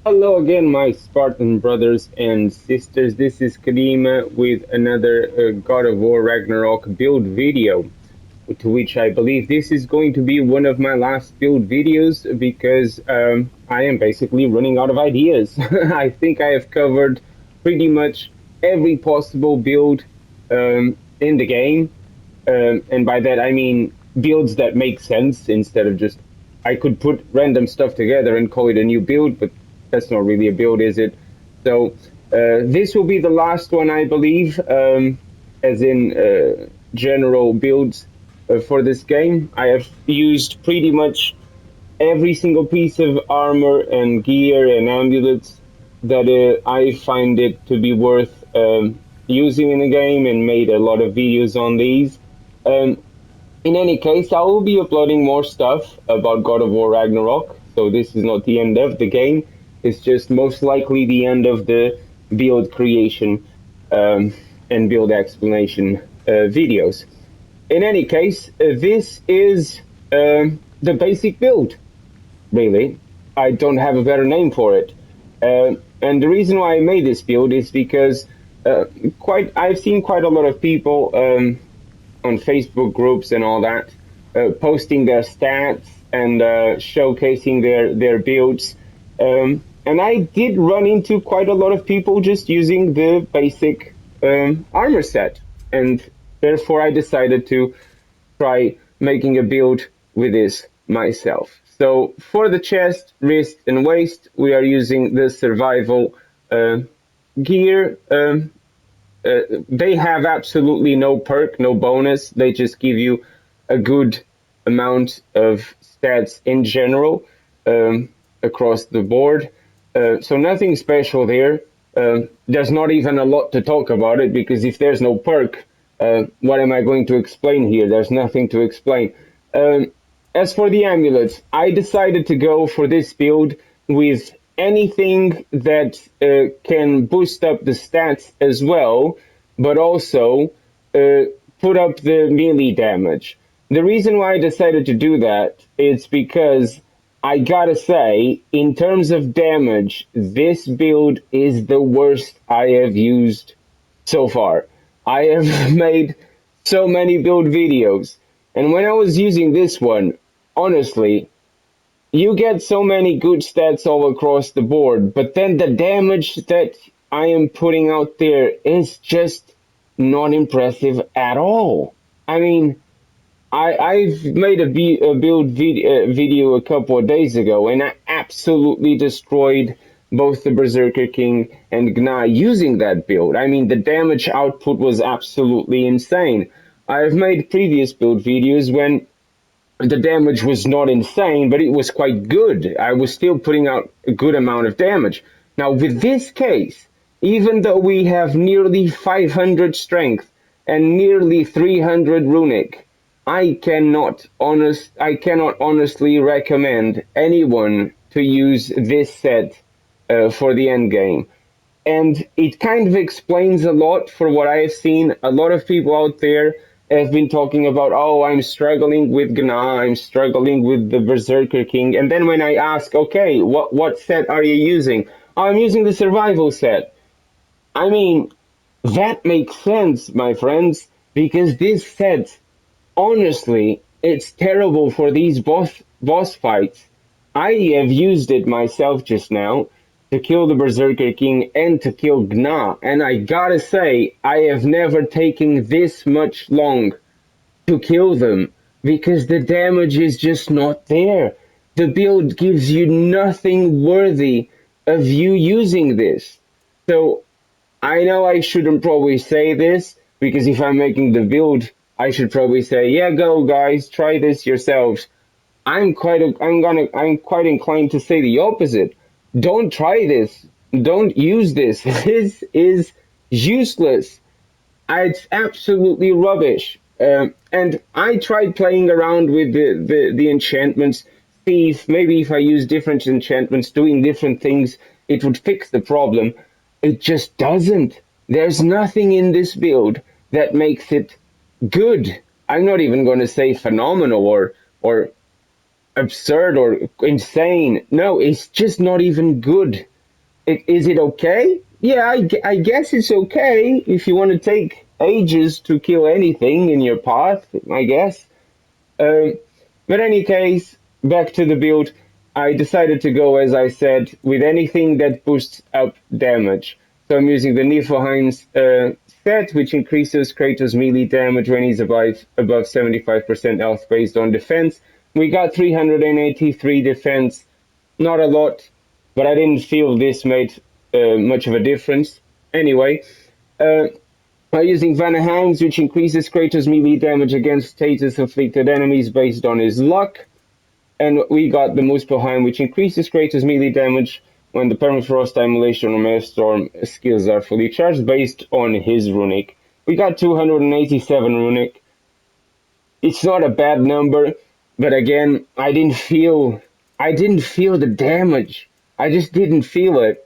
Hello again, my Spartan brothers and sisters. This is Kadima with another God of War Ragnarok build video, to which I believe this is going to be one of my last build videos because I am basically running out of ideas. I think I have covered pretty much every possible build in the game, and by that I mean builds that make sense instead of just I could put random stuff together and call it a new build, but that's not really a build, is it? So this will be the last one, I believe, as in general builds for this game. I have used pretty much every single piece of armor and gear and amulets that I find it to be worth using in the game, and made a lot of videos on these. Um, in any case, I will be uploading more stuff about God of War Ragnarok, so this is not the end of the game. It's just most likely the end of the build creation um, and build explanation videos. In any case, this is the basic build, really. I don't have a better name for it. And the reason why I made this build is because I've seen quite a lot of people on Facebook groups and all that, posting their stats and showcasing their builds. And I did run into quite a lot of people just using the basic armor set, and therefore I decided to try making a build with this myself. So for the chest, wrist, and waist, we are using the survival gear. They have absolutely no perk, no bonus. They just give you a good amount of stats in general across the board. So nothing special there. There's not even a lot to talk about it, because if there's no perk, what am I going to explain here? There's nothing to explain. As for the amulets, I decided to go for this build with anything that can boost up the stats as well, but also put up the melee damage. The reason why I decided to do that is because I gotta say, in terms of damage, this build is the worst I have used so far. I have made so many build videos, and when I was using this one, honestly, you get so many good stats all across the board, but then the damage that I am putting out there is just not impressive at all. I mean, I've made a build video a couple of days ago, and I absolutely destroyed both the Berserker King and Gna using that build. I mean, the damage output was absolutely insane. I've made previous build videos when the damage was not insane, but it was quite good. I was still putting out a good amount of damage. Now, with this case, even though we have nearly 500 strength and nearly 300 runic, I cannot honestly recommend anyone to use this set for the end game. And it kind of explains a lot for what I have seen. A lot of people out there have been talking about, oh, I'm struggling with Gna, I'm struggling with the Berserker King. And then when I ask, okay, what set are you using? "Oh, I'm using the survival set." I mean, that makes sense, my friends, because this set, honestly, it's terrible for these boss fights. I have used it myself just now to kill the Berserker King and to kill Gna, and I gotta say, I have never taken this much long to kill them, because the damage is just not there. The build gives you nothing worthy of you using this. So I know I shouldn't probably say this, because if I'm making the build, I should probably say, yeah, go guys, try this yourselves. I'm quite inclined to say the opposite. Don't try this. Don't use this. This is useless. It's absolutely rubbish. And I tried playing around with the enchantments, see if maybe if I use different enchantments, doing different things, it would fix the problem. It just doesn't. There's nothing in this build that makes it good. I'm not even going to say phenomenal or absurd or insane. No, it's just not even good. Is it okay? Yeah, I guess it's okay if you want to take ages to kill anything in your path, I guess. Um, but any case, back to the build. I decided to go, as I said, with anything that boosts up damage. So I'm using the Niflheim's set, which increases Kratos' melee damage when he's above 75% health based on defense. We got 383 defense, not a lot, but I didn't feel this made much of a difference. Anyway, uh, I'm using Vanaheim's, which increases Kratos' melee damage against status-afflicted enemies based on his luck. And we got the Muspelheim, which increases Kratos' melee damage when the Permafrost, Immolation, or Maelstrom skills are fully charged based on his runic. We got 287 runic. It's not a bad number, but again, I didn't feel the damage. I just didn't feel it.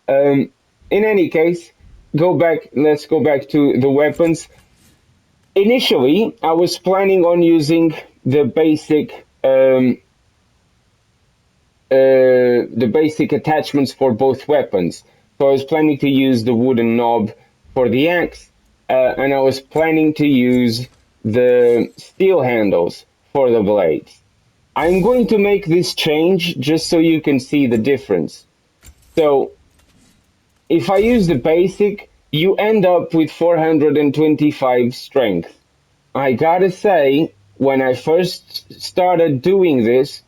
In any case, let's go back to the weapons. Initially, I was planning on using the basic attachments for both weapons. So I was planning to use the wooden knob for the axe, and I was planning to use the steel handles for the blades. I'm going to make this change just so you can see the difference. So if I use the basic, you end up with 425 strength. I gotta say, when I first started doing this,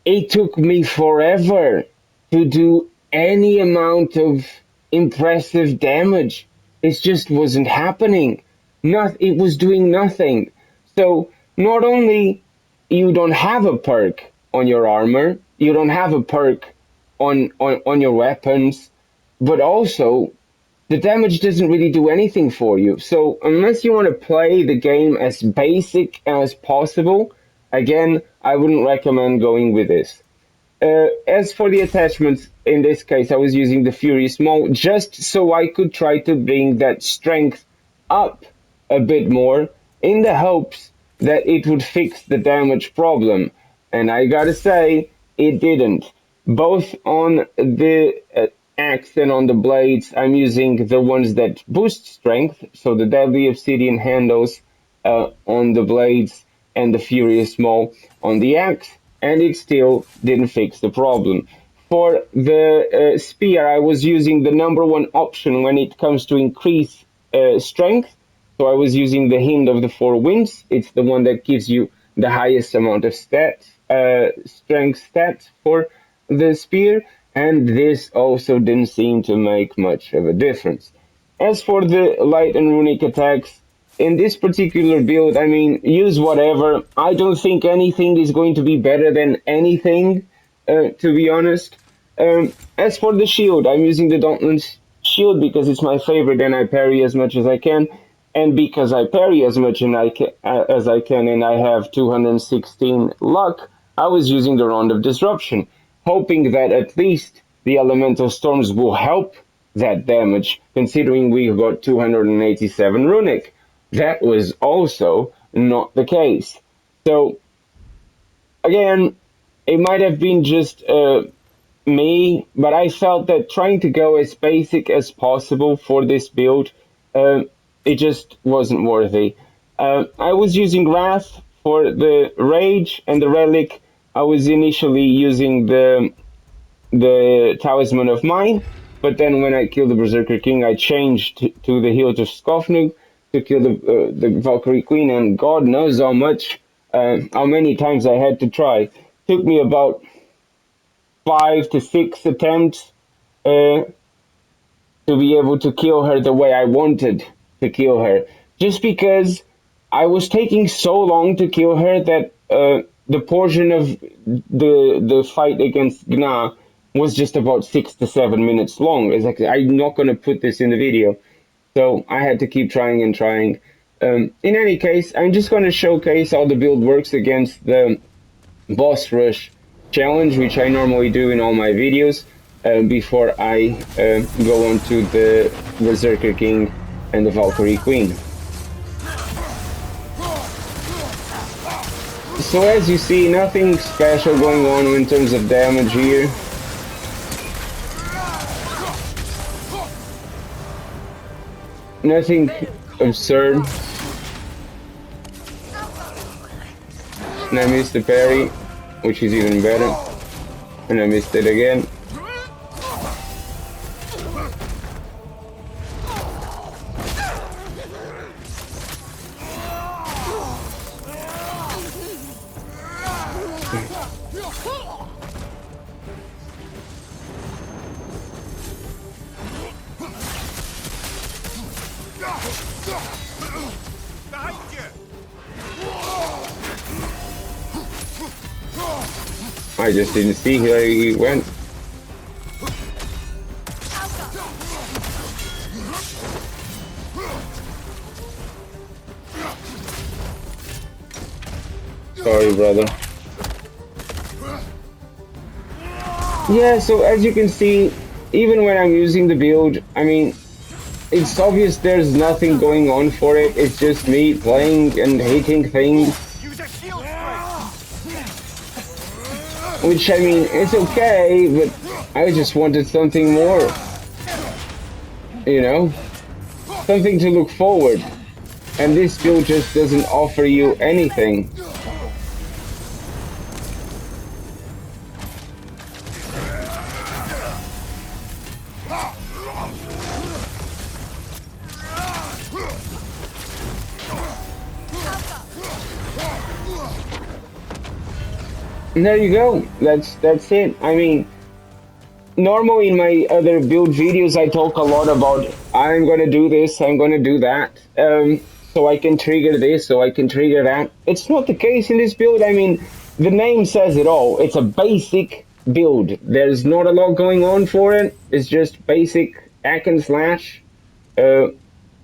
it took me forever to do any amount of impressive damage. It just wasn't happening. It was doing nothing. So not only you don't have a perk on your armor, you don't have a perk on your weapons, but also the damage doesn't really do anything for you. So unless you want to play the game as basic as possible, again, I wouldn't recommend going with this. As for the attachments, in this case, I was using the Furious Maul just so I could try to bring that strength up a bit more in the hopes that it would fix the damage problem. And I gotta say, it didn't. Both on the axe and on the blades, I'm using the ones that boost strength, so the Deadly Obsidian handles on the blades and the Furious Maul on the axe, and it still didn't fix the problem. For the spear, I was using the number one option when it comes to increase strength. So I was using the Hind of the Four Winds. It's the one that gives you the highest amount of strength stats for the spear, and this also didn't seem to make much of a difference. As for the light and runic attacks, in this particular build, I mean, use whatever. I don't think anything is going to be better than anything, to be honest. As for the shield, I'm using the Dauntless shield because it's my favorite and I parry as much as I can. And because I parry as much as I can and I have 216 luck, I was using the Round of Disruption, hoping that at least the elemental storms will help that damage, considering we got 287 runic. That was also not the case. So, again, it might have been just me, but I felt that trying to go as basic as possible for this build, it just wasn't worthy. I was using Wrath for the Rage and the Relic. I was initially using the Talisman of Mine, but then when I killed the Berserker King, I changed to the Hilt of Skofnug to kill the Valkyrie Queen, and God knows how many times I had to try. Took me about 5 to 6 attempts to be able to kill her the way I wanted to kill her. Just because I was taking so long to kill her that the portion of the fight against Gna was just about 6 to 7 minutes long. It's like, I'm not going to put this in the video. So I had to keep trying and trying. In any case, I'm just going to showcase how the build works against the boss rush challenge, which I normally do in all my videos before I go on to the Berserker King and the Valkyrie Queen. So as you see, nothing special going on in terms of damage here. Nothing absurd. And I missed the parry, which is even better. And I missed it again. I just didn't see where he went. Sorry, brother. Yeah, so as you can see, even when I'm using the build, I mean, it's obvious there's nothing going on for it. It's just me playing and hitting things. Which, I mean, it's okay, but I just wanted something more. You know? Something to look forward. And this build just doesn't offer you anything. And there you go. That's it. I mean, normally in my other build videos, I talk a lot about I'm gonna do this, I'm gonna do that, so I can trigger this, so I can trigger that. It's not the case in this build. I mean, the name says it all. It's a basic build. There's not a lot going on for it. It's just basic hack and slash,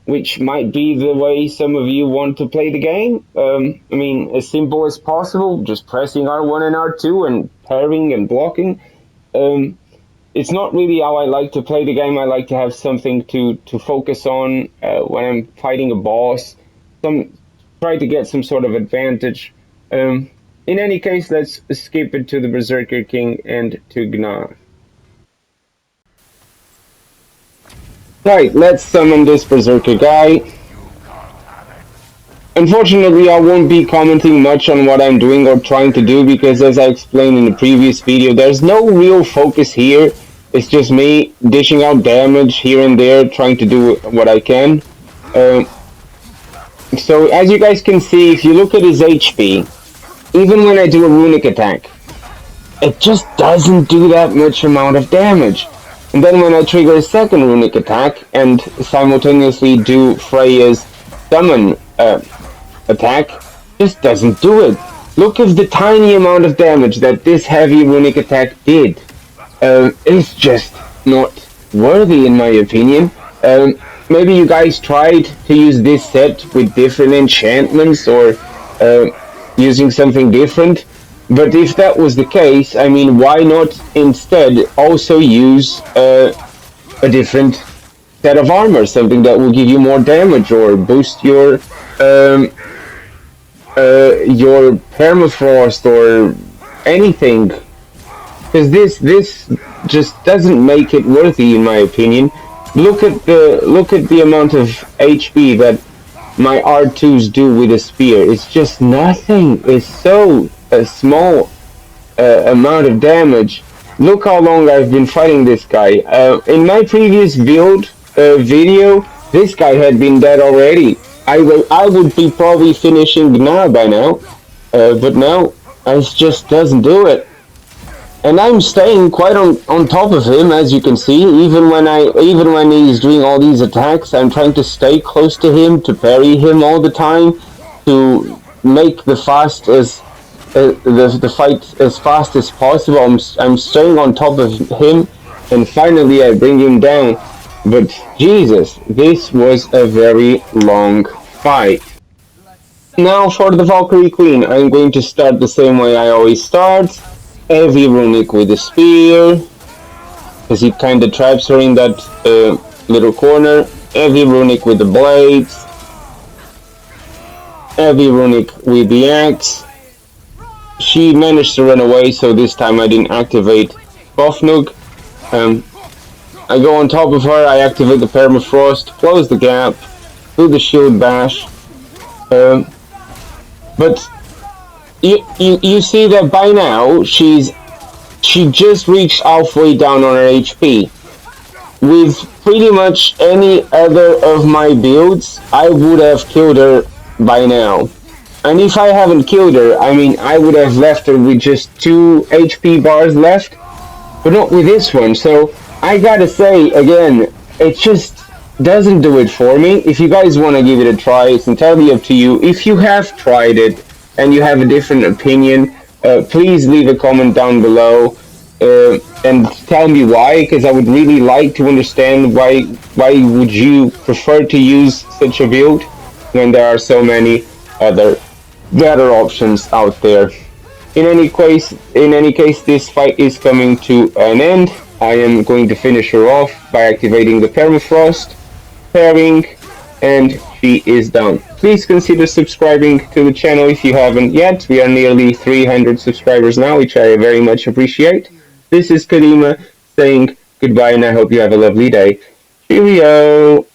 which might be the way some of you want to play the game. I mean, as simple as possible, just pressing R1 and R2 and parrying and blocking. It's not really how I like to play the game. I like to have something to focus on when I'm fighting a boss. Try to get some sort of advantage. In any case, let's skip it to the Berserker King and to Gna. Right, let's summon this Berserker guy. Unfortunately, I won't be commenting much on what I'm doing or trying to do because, as I explained in the previous video, there's no real focus here. It's just me dishing out damage here and there, trying to do what I can. So, as you guys can see, if you look at his HP, even when I do a runic attack, it just doesn't do that much amount of damage. And then when I trigger a second runic attack and simultaneously do Freya's summon attack, just doesn't do it. Look at the tiny amount of damage that this heavy runic attack did. It's just not worthy in my opinion. Maybe you guys tried to use this set with different enchantments or using something different. But if that was the case, I mean, why not instead also use a different set of armor, something that will give you more damage or boost your permafrost or anything? Because this just doesn't make it worthy in my opinion. Look at the amount of HP that my R2s do with a spear. It's just nothing. It's so a small amount of damage. Look how long I've been fighting this guy. In my previous build video, this guy had been dead already. I would be probably finishing Gna by now, but now it just doesn't do it. And I'm staying quite on top of him, as you can see. Even when he's doing all these attacks, I'm trying to stay close to him, to parry him all the time, to make the fight as fast as possible. I'm staying on top of him, and finally I bring him down. But Jesus, this was a very long fight. Now for the Valkyrie Queen, I'm going to start the same way I always start. Heavy runic with the spear, because he kind of traps her in that little corner. Heavy runic with the blades. Heavy runic with the axe. She managed to run away, so this time I didn't activate Bofnug. I go on top of her, I activate the permafrost, close the gap, do the shield bash. But you see that by now she just reached halfway down on her HP. With pretty much any other of my builds, I would have killed her by now. And if I haven't killed her, I mean, I would have left her with just 2 HP bars left, but not with this one. So I gotta say, again, it just doesn't do it for me. If you guys want to give it a try, it's entirely up to you. If you have tried it and you have a different opinion, please leave a comment down below. And tell me why, because I would really like to understand why would you prefer to use such a build when there are so many other better options out there. In any case, this fight is coming to an end. I am going to finish her off by activating the permafrost, pairing, and she is done. Please consider subscribing to the channel if you haven't yet. We are nearly 300 subscribers now, which I very much appreciate. This is Karima saying goodbye, and I hope you have a lovely day. Cheerio!